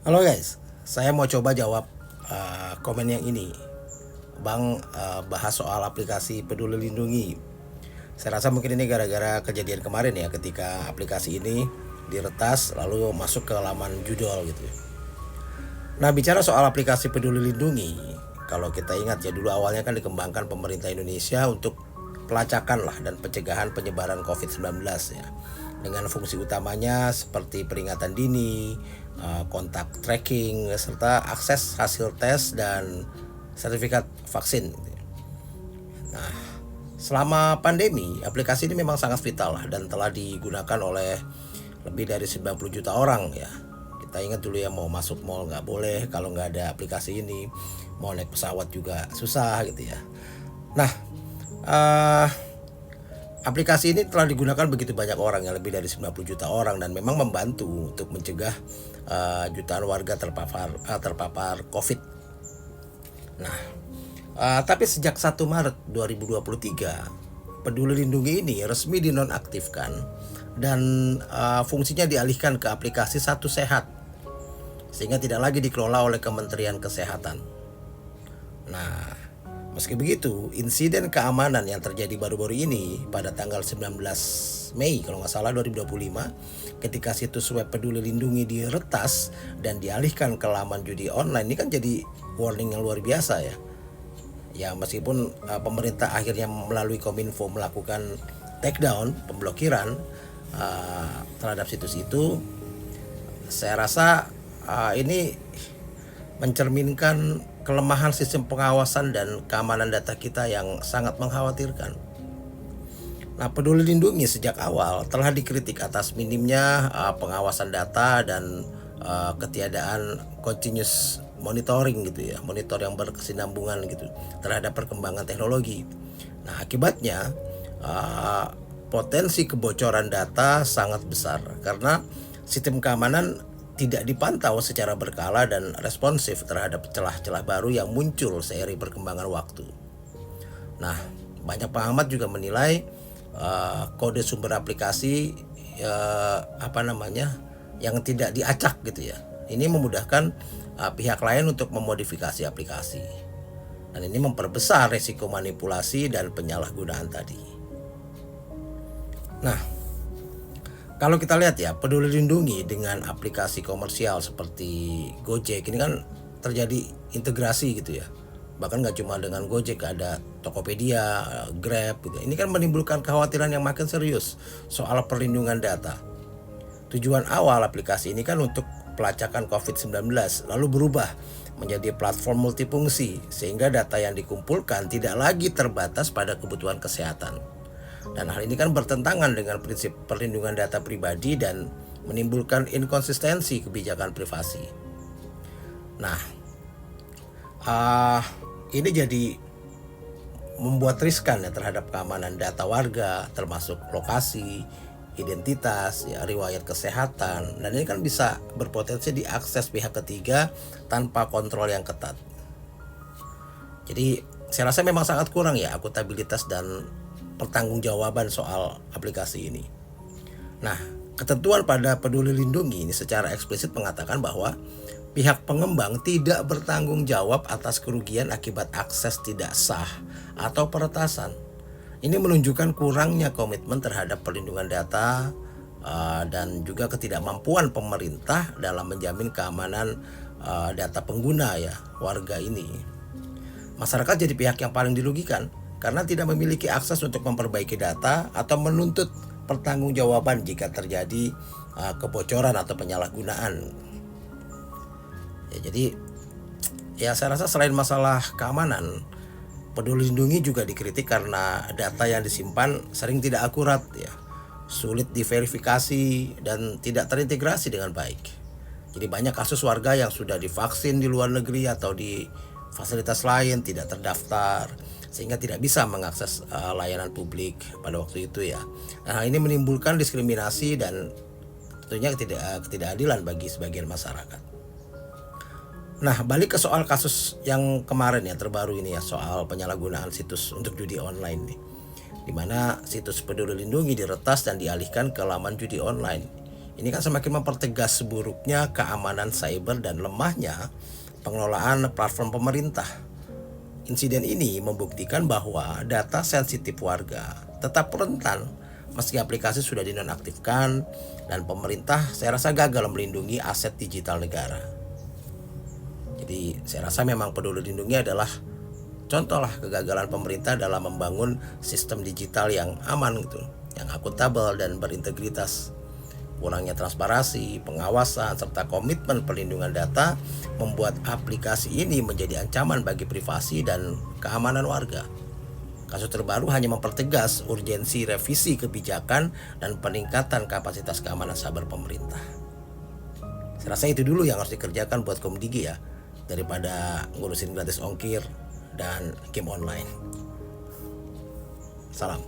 Halo guys, saya mau coba jawab komen yang ini. Bang, bahas soal aplikasi Peduli Lindungi. Saya rasa mungkin ini gara-gara kejadian kemarin ya, ketika aplikasi ini diretas lalu masuk ke laman judul gitu. Nah, bicara soal aplikasi Peduli Lindungi, kalau kita ingat ya, dulu awalnya kan dikembangkan pemerintah Indonesia untuk pelacakan lah dan pencegahan penyebaran COVID-19 ya. Dengan fungsi utamanya seperti peringatan dini, kontak tracking, serta akses hasil tes dan sertifikat vaksin. Nah, selama pandemi, aplikasi ini memang sangat vital lah dan telah digunakan oleh lebih dari 90 juta orang ya. Kita ingat dulu ya, mau masuk mall nggak boleh kalau nggak ada aplikasi ini, mau naik pesawat juga susah gitu ya. Nah, eh, aplikasi ini telah digunakan begitu banyak orang ya, lebih dari 90 juta orang, dan memang membantu untuk mencegah jutaan warga terpapar COVID. Nah, tapi sejak 1 Maret 2023, Peduli Lindungi ini resmi dinonaktifkan dan fungsinya dialihkan ke aplikasi Satu Sehat, sehingga tidak lagi dikelola oleh Kementerian Kesehatan. Nah, meski begitu, insiden keamanan yang terjadi baru-baru ini pada tanggal 19 Mei kalau nggak salah 2025, ketika situs web Peduli Lindungi diretas dan dialihkan ke laman judi online, ini kan jadi warning yang luar biasa ya. Ya, meskipun pemerintah akhirnya melalui Kominfo melakukan takedown, pemblokiran terhadap situs itu, saya rasa ini mencerminkan kelemahan sistem pengawasan dan keamanan data kita yang sangat mengkhawatirkan. Nah, Peduli Lindungi sejak awal telah dikritik atas minimnya pengawasan data dan ketiadaan continuous monitoring gitu ya, monitor yang berkesinambungan gitu terhadap perkembangan teknologi. Nah, akibatnya potensi kebocoran data sangat besar karena sistem keamanan tidak dipantau secara berkala dan responsif terhadap celah-celah baru yang muncul seiring perkembangan waktu. Nah, banyak pengamat juga menilai kode sumber aplikasi yang tidak diacak gitu ya. Ini memudahkan pihak lain untuk memodifikasi aplikasi. Dan ini memperbesar risiko manipulasi dan penyalahgunaan tadi. Nah, kalau kita lihat ya, Peduli Lindungi dengan aplikasi komersial seperti Gojek ini kan terjadi integrasi gitu ya. Bahkan nggak cuma dengan Gojek, ada Tokopedia, Grab gitu. Ini kan menimbulkan kekhawatiran yang makin serius soal perlindungan data. Tujuan awal aplikasi ini kan untuk pelacakan COVID-19, lalu berubah menjadi platform multifungsi sehingga data yang dikumpulkan tidak lagi terbatas pada kebutuhan kesehatan. Dan hal ini kan bertentangan dengan prinsip perlindungan data pribadi dan menimbulkan inkonsistensi kebijakan privasi. Nah, ini jadi membuat riskan ya terhadap keamanan data warga, termasuk lokasi, identitas, ya, riwayat kesehatan, dan ini kan bisa berpotensi diakses pihak ketiga tanpa kontrol yang ketat. Jadi saya rasa memang sangat kurang ya akuntabilitas dan pertanggungjawaban soal aplikasi ini. Nah, ketentuan pada Peduli Lindungi ini secara eksplisit mengatakan bahwa pihak pengembang tidak bertanggung jawab atas kerugian akibat akses tidak sah atau peretasan. Ini menunjukkan kurangnya komitmen terhadap perlindungan data dan juga ketidakmampuan pemerintah dalam menjamin keamanan data pengguna ya, warga ini. Masyarakat jadi pihak yang paling dirugikan karena tidak memiliki akses untuk memperbaiki data atau menuntut pertanggungjawaban jika terjadi kebocoran atau penyalahgunaan. Ya, jadi ya saya rasa selain masalah keamanan, Peduli Lindungi juga dikritik karena data yang disimpan sering tidak akurat ya, sulit diverifikasi dan tidak terintegrasi dengan baik. Jadi banyak kasus warga yang sudah divaksin di luar negeri atau di fasilitas lain tidak terdaftar, sehingga tidak bisa mengakses layanan publik pada waktu itu ya. Nah, ini menimbulkan diskriminasi dan tentunya ketidakadilan bagi sebagian masyarakat. Nah, balik ke soal kasus yang kemarin ya, terbaru ini ya, soal penyalahgunaan situs untuk judi online nih, di mana situs Peduli Lindungi diretas dan dialihkan ke laman judi online. Ini kan semakin mempertegas buruknya keamanan cyber dan lemahnya pengelolaan platform pemerintah. Insiden ini membuktikan bahwa data sensitif warga tetap rentan meski aplikasi sudah dinonaktifkan dan pemerintah saya rasa gagal melindungi aset digital negara. Jadi saya rasa memang Peduli Lindungi adalah contoh lah kegagalan pemerintah dalam membangun sistem digital yang aman gitu, yang akuntabel dan berintegritas. Kurangnya transparansi, pengawasan, serta komitmen perlindungan data membuat aplikasi ini menjadi ancaman bagi privasi dan keamanan warga. Kasus terbaru hanya mempertegas urgensi revisi kebijakan dan peningkatan kapasitas keamanan cyber pemerintah. Saya rasa itu dulu yang harus dikerjakan buat Komdigi ya, daripada ngurusin gratis ongkir dan game online. Salam.